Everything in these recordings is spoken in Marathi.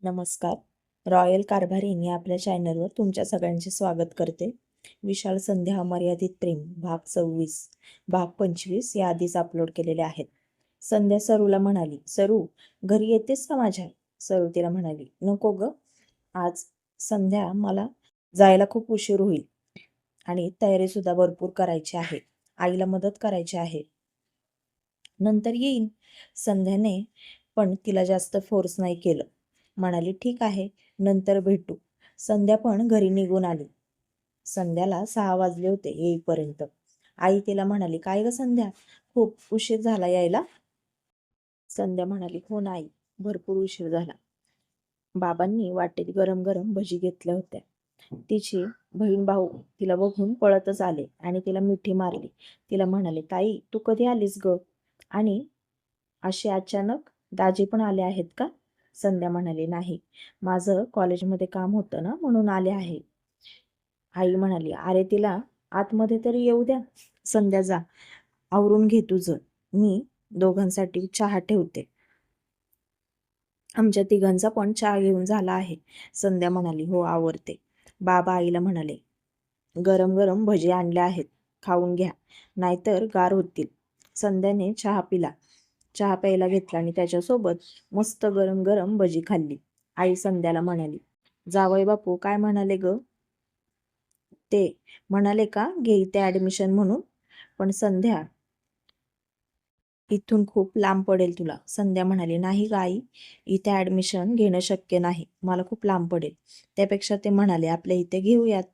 नमस्कार. रॉयल कारभारीन या आपल्या चॅनलवर तुमच्या सगळ्यांचे स्वागत करते. विशाल संध्या अमर्यादित प्रेम भाग 26, भाग 25 या आधीच अपलोड केलेले आहेत. संध्या सरूला म्हणाली, सरू घरी येतेस का माझ्या? सरू तिला म्हणाली, नको ग, आज संध्या मला जायला खूप उशीर होईल आणि तयारी सुद्धा भरपूर करायची आहे. आईला मदत करायची आहे, नंतर येईन. संध्याने पण तिला जास्त फोर्स नाही केलं. म्हणाली, ठीक आहे, नंतर भेटू. संध्या पण घरी निघून आली. संध्याला 6 वाजले होते येईपर्यंत. आई तिला म्हणाली, काय ग संध्या, खूप उशीर झाला यायला? संध्या म्हणाली, हो ना आई, भरपूर उशीर झाला. बाबांनी वाटेत गरम गरम भजी घेतल्या होत्या. तिची बहीण भाऊ तिला बघून पळतच आले आणि तिला मिठी मारली. तिला म्हणाले, ताई तू कधी आलीस ग? आणि असे अचानक दाजी पण आले आहेत का? संध्या म्हणाली, नाही, माझं कॉलेजमध्ये काम होतं ना, म्हणून आले आहे. आई म्हणाली, अरे तिला आतमध्ये तरी येऊ द्या. संध्या जा, आवरून घे तुझं, मी दोघांसाठी चहा ठेवते. आमच्या तिघांचा पण चहा घेऊन झाला आहे. संध्या म्हणाली, हो आवरते. बाबा आईला म्हणाले, गरम गरम भजी आणले आहेत, खाऊन घ्या, नाहीतर गार होतील. संध्याने चहा पिला. चहा प्यायला घेतला आणि त्याच्यासोबत मस्त गरम गरम भजी खाल्ली. आई संध्याला म्हणाली, जावई बापू काय म्हणाले ग? ते म्हणाले का घे इथे ॲडमिशन म्हणून? पण संध्या, इथून खूप लांब पडेल तुला. संध्या म्हणाली, नाही ग आई, इथे ॲडमिशन घेणं शक्य नाही, मला खूप लांब पडेल. त्यापेक्षा ते म्हणाले आपल्या इथे घेऊयात,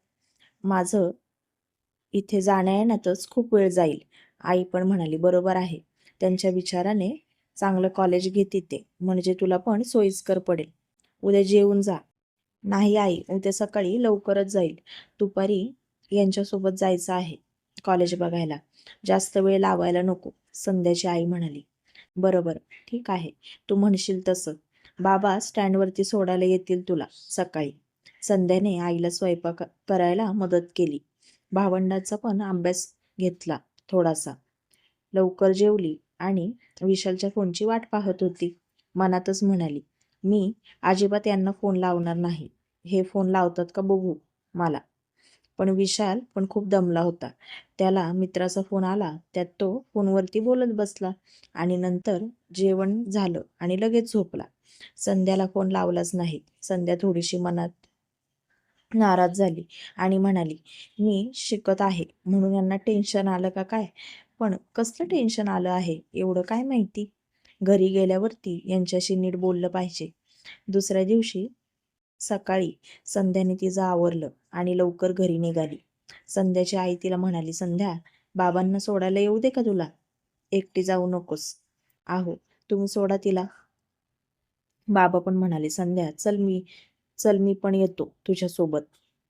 माझं इथे जाण्या येण्यातच खूप वेळ जाईल. आई पण म्हणाली, बरोबर आहे, त्यांच्या विचाराने चांगलं कॉलेज घे तिथे, म्हणजे तुला पण सोयीस्कर पडेल. उद्या जेवून जा. नाही आई, उद्या सकाळी लवकरच जाईल. दुपारी यांच्यासोबत जायचं आहे कॉलेज बघायला, जास्त वेळ लावायला नको. संध्याची आई म्हणाली, बरोबर, ठीक आहे, तू म्हणशील तसं. बाबा स्टँडवरती सोडायला येतील तुला सकाळी. संध्याने आईला स्वयंपाक करायला मदत केली. भावंडाचा पण अभ्यास घेतला थोडासा. लवकर जेवली आणि विशालच्या फोनची वाट पाहत होती. मनातच म्हणाली, मी अजिबात यांना फोन लावणार नाही. हे फोन लावतात का बघू मला. पण विशाल पण खूप दमला होता. त्याला मित्राचा फोन आला, त्यात तो फोनवरती बोलत बसला आणि नंतर जेवण झालं आणि लगेच झोपला. संध्याला फोन लावलाच नाही. संध्या थोडीशी मनात नाराज झाली आणि म्हणाली, मी शिकत आहे म्हणून यांना टेन्शन आलं का काय? पण कसलं टेन्शन आलं आहे एवढं काय माहिती. घरी गेल्यावरती यांच्याशी नीट बोललं पाहिजे. दुसऱ्या दिवशी सकाळी संध्याने तिचं आवरलं आणि लवकर घरी निघाली. संध्याची आई तिला म्हणाली, संध्या बाबांना सोडायला येऊ दे का तुला? एकटी जाऊ नकोस. आहो तुम्ही सोडा तिला. बाबा पण म्हणाले, संध्या चल मी पण येतो तुझ्यासोबत.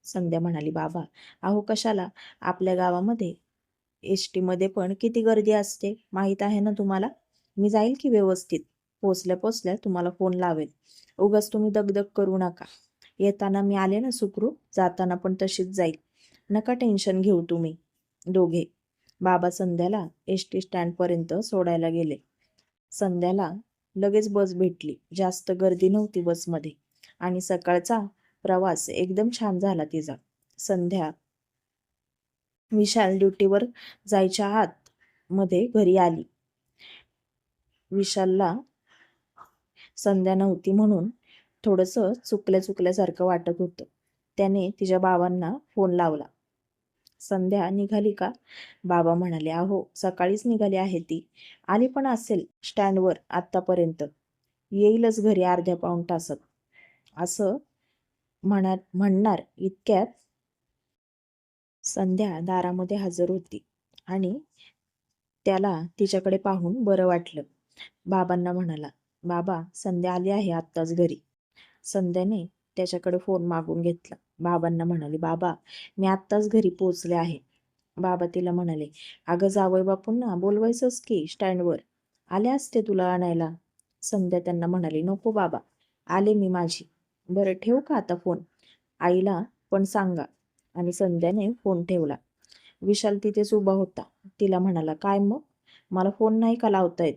संध्या म्हणाली, बाबा अहो कशाला, आपल्या गावामध्ये एस मध्ये पण किती गर्दी असते माहीत आहे ना तुम्हाला. मी जाईल की व्यवस्थित, पोचल्या पोचल्या तुम्हाला फोन लावेल. उगाच तुम्ही दगदग करू नका. येताना मी आले ना सुखरूप, जाताना पण तशीच जाईल. नका टेन्शन घेऊ तुम्ही दोघे. बाबा संध्याला एस टी स्टँडपर्यंत सोडायला गेले. संध्याला लगेच बस भेटली. जास्त गर्दी नव्हती बसमध्ये आणि सकाळचा प्रवास एकदम छान झाला तिचा. संध्या विशाल ड्युटीवर जायच्या आत मध्ये घरी आली. विशालला संध्या नव्हती म्हणून थोडंसं चुकल्यासारखं वाटत होतं. त्याने तिच्या बाबांना फोन लावला. संध्या निघाली का? बाबा म्हणाले, अहो सकाळीच निघाली आहे ती, आली पण असेल स्टँडवर आत्तापर्यंत, येईलच घरी अर्ध्या पाऊण तासात. असं म्हणणार इतक्यात संध्या दारामध्ये हजर होती आणि त्याला तिच्याकडे पाहून बरं वाटलं. बाबांना म्हणाला, बाबा संध्या आली आहे आत्ताच घरी. संध्याने त्याच्याकडे फोन मागून घेतला. बाबांना म्हणाले, बाबा मी आत्ताच घरी पोहोचले आहे. बाबा तिला म्हणाले, अगं जावई बापूंना बोलवायचंच की स्टँडवर, आले असते तुला आणायला. संध्या त्यांना म्हणाली, नको बाबा, आले मी माझी. बरं ठेवू का आता फोन? आईला पण सांगा. आणि संध्याने फोन ठेवला. विशाल तिथेच उभा होता. तिला म्हणाला, काय मग, मला फोन नाही का लावता येत?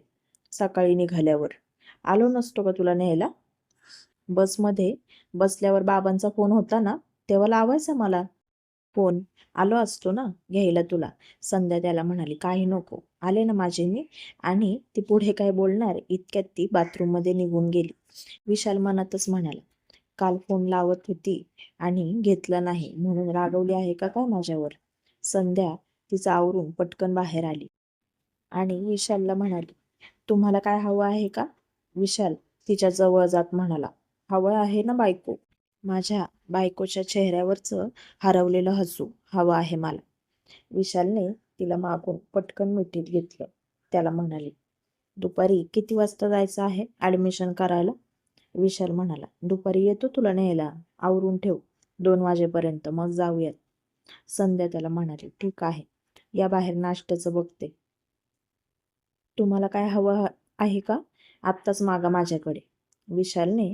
सकाळी निघाल्यावर आलो नसतो का तुला न्यायला? बसमध्ये बसल्यावर बाबांचा फोन होता ना, तेव्हा लावायचा मला फोन. आलो असतो ना घ्यायला तुला. संध्या त्याला म्हणाली, काही नको, आले ना माझे मी. आणि ती पुढे काय बोलणार इतक्यात ती बाथरूममध्ये निघून गेली. विशाल मनातच म्हणाला, काल फोन लावत होती आणि घेतला नाही म्हणून रागवली आहे का काय माझ्यावर. संध्या तिचं आवरून पटकन बाहेर आली आणि विशालला म्हणाली, तुम्हाला काय हवं आहे का. विशाल तिच्या जवळ जात म्हणाला, हवं आहे ना बायको. माझ्या बायकोच्या चेहऱ्यावरचं हरवलेलं हसू हवं आहे मला. विशालने तिला मागून पटकन मिठीत घेतलं. त्याला म्हणाले, दुपारी किती वाजता जायचं आहे ऍडमिशन करायला. विशाल म्हणाला, दुपारी येतो तुला न्यायला, आवरून ठेव 2 वाजेपर्यंत, मग जाऊयात. संध्या त्याला म्हणाली, ठीक आहे, या बाहेर नाश्त्याचं बघते. तुम्हाला काय हवं आहे का, आत्ताच मागा माझ्याकडे. विशालने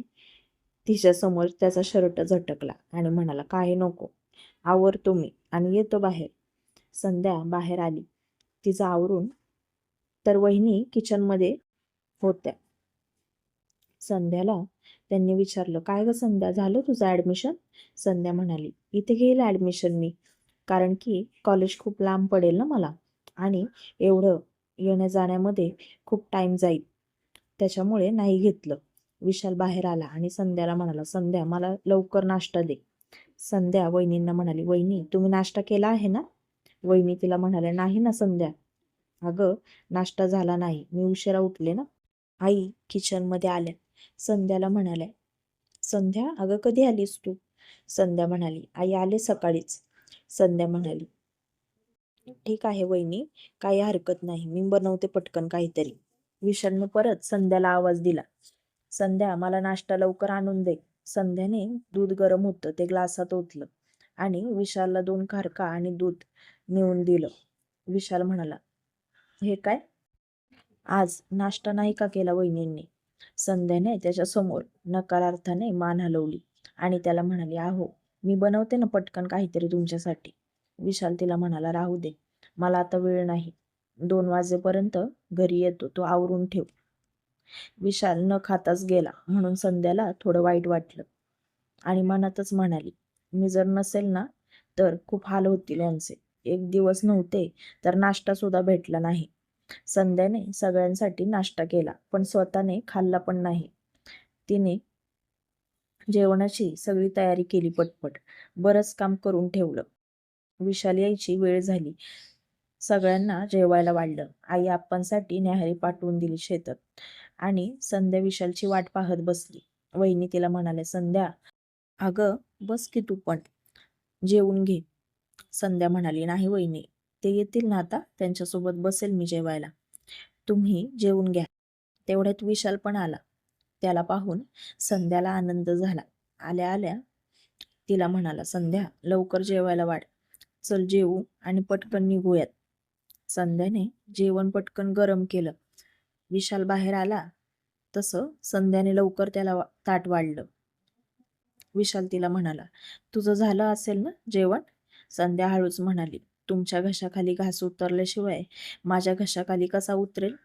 तिच्यासमोर त्याचा शर्ट झटकला आणि म्हणाला, काही नको, आवरतो मी आणि येतो बाहेर. संध्या बाहेर आली तिचं आवरून, तर वहिनी किचनमध्ये होत्या. संध्याला त्यांनी विचारलं, काय ग संध्या, झालं तुझं ॲडमिशन. संध्या म्हणाली, इथे घेईल ॲडमिशन मी, कारण की कॉलेज खूप लांब पडेल ना मला आणि एवढं येण्या जाण्यामध्ये खूप टाईम जाईल, त्याच्यामुळे नाही घेतलं. विशाल बाहेर आला आणि संध्याला म्हणाला, संध्या मला लवकर नाश्ता दे. संध्या वहिनींना म्हणाली, वहिनी तुम्ही नाश्ता केला आहे ना. वहिनी तिला म्हणाल्या, नाही ना संध्या, अगं नाश्ता झाला नाही, मी उशिरा उठले ना. आई किचनमध्ये आल्या. संध्याला म्हणाल्या, संध्या अगं कधी आलीस तू. संध्या म्हणाली, आई आले सकाळीच. संध्या म्हणाली, ठीक आहे वहिनी, काही हरकत नाही, मी बनवते पटकन काहीतरी. विशालने परत संध्याला आवाज दिला, संध्या मला नाश्ता लवकर आणून दे. संध्याने दूध गरम होतं ते ग्लासात ओतलं आणि विशालला 2 खारका आणि दूध नेऊन दिलं. विशाल म्हणाला, हे काय, आज नाश्ता नाही का केला वहिनींनी. संध्याने त्याच्यासमोर नकारार्थाने मान हलवली आणि त्याला म्हणाली, आहो मी बनवते ना पटकन काहीतरी तुमच्यासाठी. विशाल तिला म्हणाला, राहू दे, मला आता वेळ नाही, 2 वाजेपर्यंत घरी येतो, तो आवरून ठेव. विशाल न खाताच गेला म्हणून संध्याला थोडं वाईट वाटलं आणि मनातच म्हणाली, मी जर नसेल ना तर खूप हाल होतील यांचे. 1 दिवस नव्हते तर नाश्ता सुद्धा भेटला नाही. संध्याने सगळ्यांसाठी नाश्ता केला पण स्वतःने खाल्ला पण नाही. तिने जेवणाची सगळी तयारी केली पटपट, बरंच काम करून ठेवलं. विशाल यायची वेळ झाली. सगळ्यांना जेवायला वाढलं. आई आप्पांसाठी न्याहारी पाठवून दिली शेतात आणि संध्या विशालची वाट पाहत बसली. वहिनी तिला म्हणाले, संध्या अगं बस की तू पण, जेवून घे. संध्या म्हणाली, नाही वहिनी, ते येतील ना आता, त्यांच्यासोबत बसेल मी जेवायला, तुम्ही जेवून घ्या. तेवढ्यात विशाल पण आला. त्याला पाहून संध्याला आनंद झाला. आल्या आल्या तिला म्हणाला, संध्या लवकर जेवायला वाढ, चल जेवू आणि पटकन निघूयात. संध्याने जेवण पटकन गरम केलं. विशाल बाहेर आला तसं संध्याने लवकर त्याला ताट वाढलं. विशाल तिला म्हणाला, तुझं झालं असेल ना जेवण. संध्या हळूच म्हणाली, तुमच्या घशाखाली घास उतरल्याशिवाय माझ्या घशाखाली कसा उतरेल.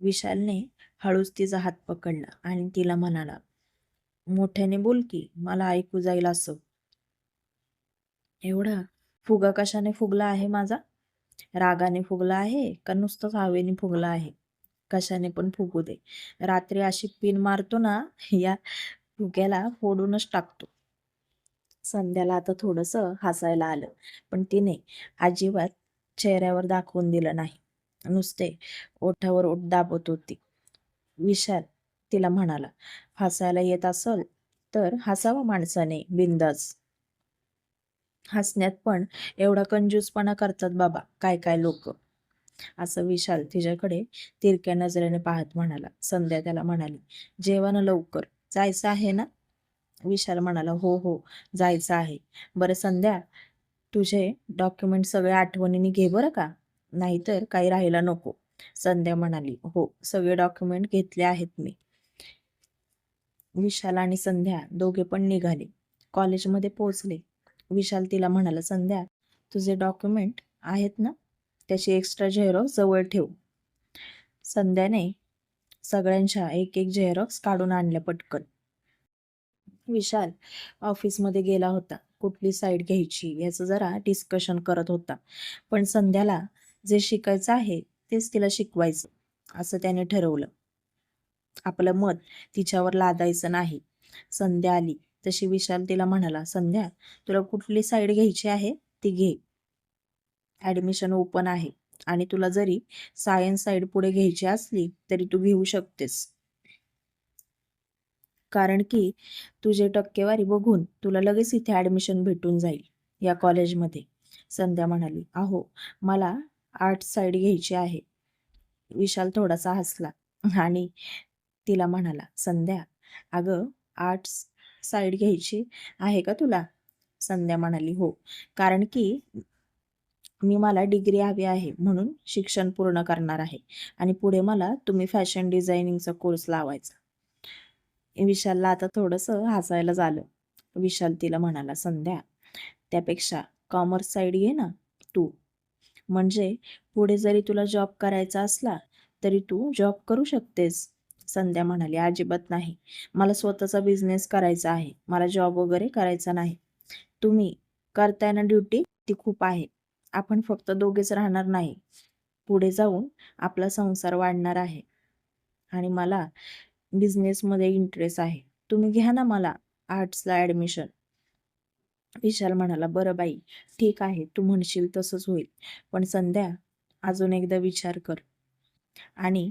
विशालने हळूच तिचा हात पकडला आणि तिला म्हणाला, मोठ्याने बोल की, मला ऐकू जाईल असं. एवढा फुगा कशाने फुगला आहे माझा, रागाने फुगला आहे का नुसतंच हवेने फुगला आहे. कशाने पण फुगू दे, रात्री अशी पिन मारतो ना, या फुग्याला फोडूनच टाकतो. संध्याला आता थोडंसं हसायला आलं पण तिने अजिबात चेहऱ्यावर दाखवून दिलं नाही, नुसते ओठावर ओठ दाबत होती. विशाल तिला म्हणाला, हसायला येत असल तर हसावं माणसाने बिंदास. हसण्यात पण एवढा कंजूसपणा करतात बाबा काय काय लोक. असं विशाल तिच्याकडे तिरक्या नजरेने पाहत म्हणाला. संध्या त्याला म्हणाली, जेवण लवकर, जायचं आहे ना. विशाल म्हणाला, हो हो जायचं आहे. बरं संध्या, तुझे डॉक्युमेंट सगळे आठवणीने घे बरं का, नाहीतर काही राहायला नको. संध्या म्हणाली, हो सगळे डॉक्युमेंट घेतले आहेत मी. विशाल आणि संध्या दोघे पण निघाले. कॉलेजमध्ये पोहोचले. विशाल तिला म्हणाला, संध्या तुझे डॉक्युमेंट आहेत ना, त्याची एक्स्ट्रा झेरॉक्स जवळ ठेव. संध्याने सगळ्यांच्या एक एक झेरॉक्स काढून आणल्या पटकन. विशाल ऑफिसमध्ये गेला होता. कुठली साईड घ्यायची याचं जरा डिस्कशन करत होता. पण संध्याला जे शिकायचं आहे तेच तिला शिकवायचं असं त्याने ठरवलं. आपलं मत तिच्यावर लादायचं नाही. संध्या आली तशी विशाल तिला म्हणाला, संध्या, तुला कुठली साईड घ्यायची आहे ती घे. ॲडमिशन ओपन आहे आणि तुला जरी सायन्स साईड पुढे घ्यायची असली तरी तू घेऊ शकतेस. कारण की तुझे टक्केवारी बघून तुला लगेच इथे ॲडमिशन भेटून जाईल या कॉलेजमध्ये. संध्या म्हणाली, अहो, मला आर्ट्स साईड घ्यायची आहे. विशाल थोडासा हसला आणि तिला म्हणाला, संध्या, अगं, आर्ट्स साईड घ्यायची आहे का तुला? संध्या म्हणाली, हो, कारण की मला डिग्री हवी आहे म्हणून शिक्षण पूर्ण करणार आहे आणि पुढे मला तुम्ही फॅशन डिझायनिंगचा कोर्स लावायचा. विशालला आता थोडंसं हसायला झालं. विशाल तिला म्हणाला, संध्या, त्यापेक्षा कॉमर्स साईड घे ना तू. म्हणजे पुढे जरी तुला जॉब करायचा असला तरी तू जॉब करू शकतेस. संध्या म्हणाली, अजिबात नाही. मला स्वतःचा बिझनेस करायचा आहे. मला जॉब वगैरे करायचा नाही. तुम्ही करताय ना ड्युटी, ती खूप आहे. आपण फक्त दोघेच राहणार नाही. पुढे जाऊन आपला संसार वाढणार आहे आणि मला बिझनेसमध्ये इंटरेस्ट आहे. तुम्ही घ्या ना मला आर्ट्सला ॲडमिशन. विशाल म्हणाला, बरं बाई, ठीक आहे, तू म्हणशील तसंच होईल. पण संध्या, अजून एकदा विचार कर. आणि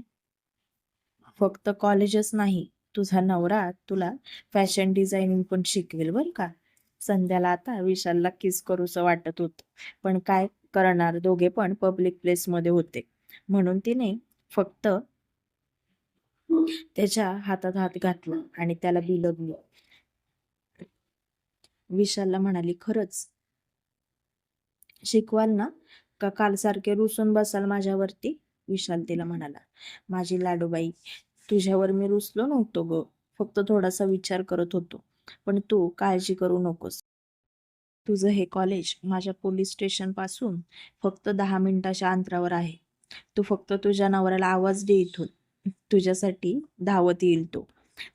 फक्त कॉलेजच नाही, तुझा नवरा तुला फॅशन डिझायनिंग पण शिकवेल बरं का. संध्याला आता विशालला किस करूसं वाटत होतं. पण काय करणार, दोघे पण पब्लिक प्लेसमध्ये होते म्हणून तिने फक्त त्याच्या हातात हात घातला आणि त्याला बिलगली. विशालला म्हणाली, खरंच शिकवाल ना, का कालसारखे रुसून बसाल माझ्यावरती? विशाल तिला म्हणाला, माझी लाडूबाई, तुझ्यावर मी रुसलो नव्हतो ग, फक्त थोडासा विचार करत होतो. पण तू काळजी करू नकोस. तुझं हे कॉलेज माझ्या पोलीस स्टेशन पासून फक्त 10 मिनिटाच्या अंतरावर आहे. तू फक्त तुझ्या नवऱ्याला आवाज दे इथून, तुझ्यासाठी धावत येईल तो.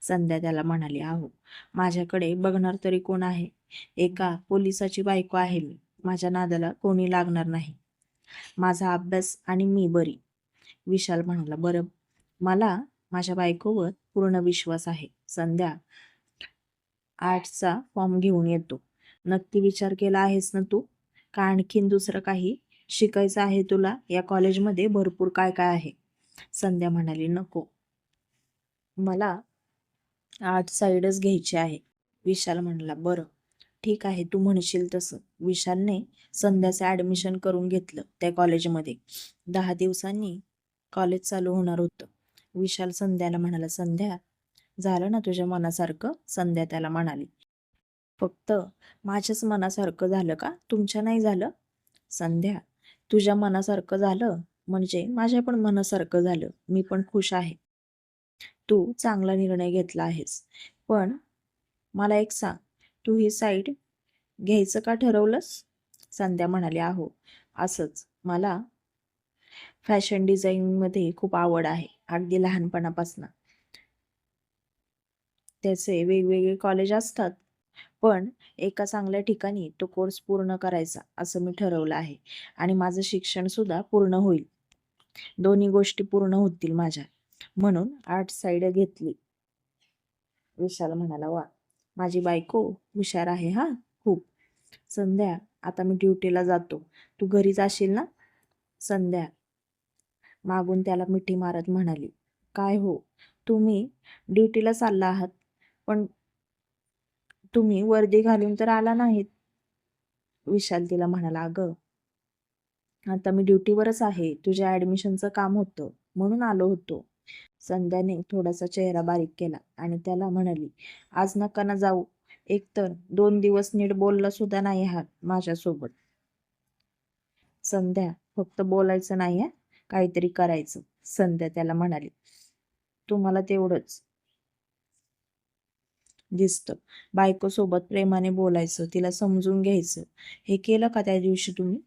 संध्या त्याला म्हणाली, अहो, माझ्याकडे बघणार तरी कोण आहे? एका पोलिसाची बायको आहे मी. माझ्या नादाला कोणी लागणार नाही. माझा अभ्यास आणि मी बरी. विशाल म्हणाला, बरं, मला माझ्या बायकोवर पूर्ण विश्वास आहे. संध्या, आर्ट्सचा फॉर्म घेऊन येतो. नक्की विचार केला आहेस ना तू? का आणखीन दुसरं काही शिकायचं आहे तुला? या कॉलेजमध्ये भरपूर काय काय आहे. संध्या म्हणाली, नको, मला आर्ट्स साईडच घ्यायची आहे. विशाल म्हणाला, बरं, ठीक आहे, तू म्हणशील तसं. विशालने संध्याचं ॲडमिशन करून घेतलं त्या कॉलेजमध्ये. 10 दिवसांनी कॉलेज चालू होणार होतं. विशाल संध्याला म्हणाला, संध्या, झालं ना तुझ्या मनासारखं? संध्या त्याला म्हणाली, फक्त माझ्याच मनासारखं झालं का? तुमच्या नाही झालं? संध्या, तुझ्या मनासारखं झालं म्हणजे माझ्या पण मनासारखं झालं. मी पण खुश आहे. तू चांगला निर्णय घेतला आहेस. पण मला एक सांग, तू ही साईड घ्यायचं का ठरवलंस? संध्या म्हणाली, अहो, असंच. मला फॅशन डिझायनिंगमध्ये खूप आवड आहे, अगदी लहानपणापासून. त्याचे वेगवेगळे कॉलेज असतात, पण एका चांगल्या ठिकाणी तो कोर्स पूर्ण करायचा असं मी ठरवलं आहे. आणि माझं शिक्षण सुद्धा पूर्ण होईल. दोन्ही गोष्टी पूर्ण होतील माझ्या, म्हणून आर्ट्स साईड घेतली. विशाल म्हणाला, वा, माझी बायको हुशार आहे हा, खूप. संध्या, आता मी ड्युटीला जातो. तू घरी जाशील ना? संध्या मागून त्याला मिठी मारत म्हणाली, काय हो, तुम्ही ड्युटीला चालला आहात, पण तुम्ही वर्दी घालून तर आला नाहीत. विशाल तिला म्हणाला, अगं, आता मी ड्युटीवरच आहे. तुझ्या ॲडमिशनचं काम होतं म्हणून आलो होतो. संध्याने थोडासा चेहरा बारीक केला आणि त्याला म्हणाली, आज नका ना जाऊ. एकतर 2 दिवस नीट बोलला सुद्धा नाही आहात माझ्यासोबत. संध्या, फक्त बोलायचं नाही आहे, काहीतरी करायचं. संध्या त्याला म्हणाली, तुम्हाला तेवढंच दिसतं. बायकोसोबत प्रेमाने बोलायचं, तिला समजून घ्यायचं. हे केलं का त्या दिवशी तुम्ही?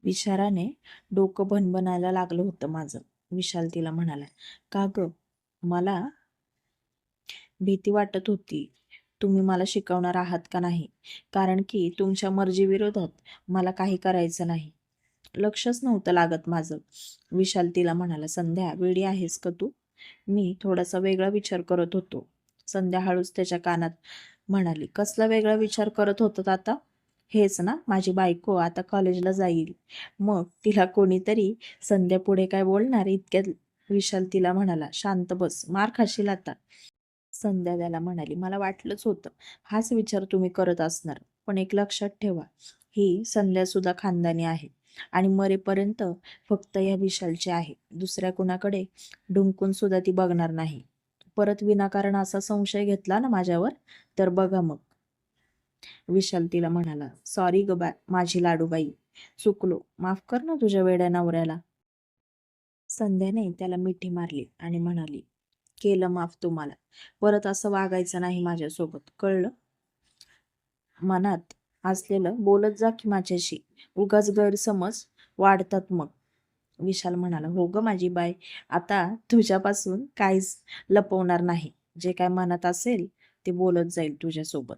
विचाराने डोकं भणभणायला लागलं होतं माझं. विशाल तिला म्हणाला, का गं, मला भीती वाटत होती तुम्ही मला शिकवणार आहात का नाही, कारण की तुमच्या मर्जीविरोधात मला काही करायचं नाही. लक्षच नव्हतं लागत माझं. विशाल तिला म्हणाला, संध्या वेडी आहेस का तू? मी थोडासा वेगळा विचार करत होतो. संध्या हळूच त्याच्या कानात म्हणाली, कसला वेगळा विचार करत होतात आता? हेच ना, माझी बायको आता कॉलेजला जाईल, मग तिला कोणीतरी संध्या पुढे काय बोलणार इतक्यात विशाल तिला म्हणाला, शांत बस, मार खाशील आता. संध्या त्याला म्हणाली, मला वाटलंच होतं हाच विचार तुम्ही करत असणार, पण एक लक्षात ठेवा, ही संध्या सुद्धा खानदानी आहे आणि मरेपर्यंत फक्त या विशालची आहे. दुसऱ्या कुणाकडे डुंकून सुद्धा ती बघणार नाही. परत विनाकारण असा संशय घेतला ना माझ्यावर, तर बघा मग. विशाल तिला म्हणाला, सॉरी ग माझी लाडूबाई, चुकलो, माफ कर ना तुझ्या वेड्या नवऱ्याला. संध्याने त्याला मिठी मारली आणि म्हणाली, केलं माफ तुम्हाला, परत असं वागायचं नाही माझ्यासोबत, कळलं? मनात असलेलं बोलत जा की माझ्याशी, उगाच गैरसमज वाढतात मग. विशाल म्हणाला, हो ग माझी बाय, आता तुझ्यापासून काहीच लपवणार नाही, जे काय मनात असेल ते बोलत जाईल तुझ्यासोबत.